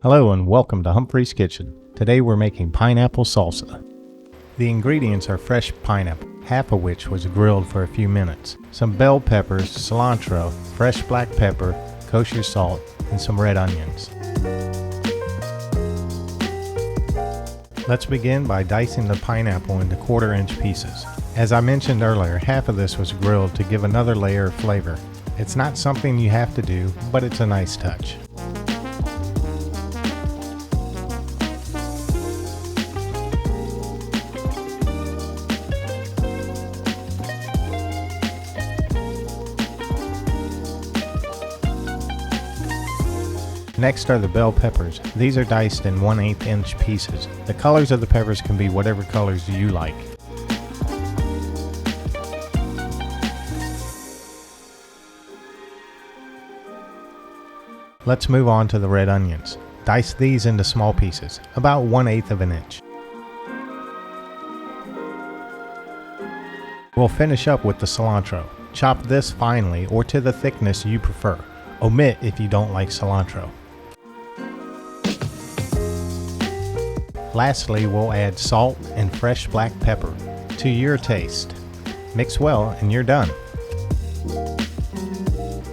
Hello and welcome to Humphrey's Kitchen. Today we're making pineapple salsa. The ingredients are fresh pineapple, half of which was grilled for a few minutes, some bell peppers, cilantro, fresh black pepper, kosher salt, and some red onions. Let's begin by dicing the pineapple into quarter-inch pieces. As I mentioned earlier, half of this was grilled to give another layer of flavor. It's not something you have to do, but it's a nice touch. Next are the bell peppers. These are diced in 1/8 inch pieces. The colors of the peppers can be whatever colors you like. Let's move on to the red onions. Dice these into small pieces, about 1/8 of an inch. We'll finish up with the cilantro. Chop this finely or to the thickness you prefer. Omit if you don't like cilantro. Lastly, we'll add salt and fresh black pepper to your taste. Mix well and you're done.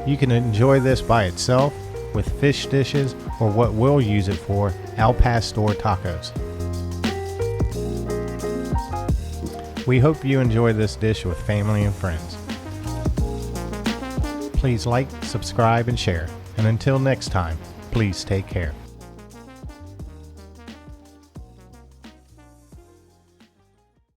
You can enjoy this by itself, with fish dishes, or what we'll use it for, al pastor tacos. We hope you enjoy this dish with family and friends. Please like, subscribe, and share. And until next time, please take care.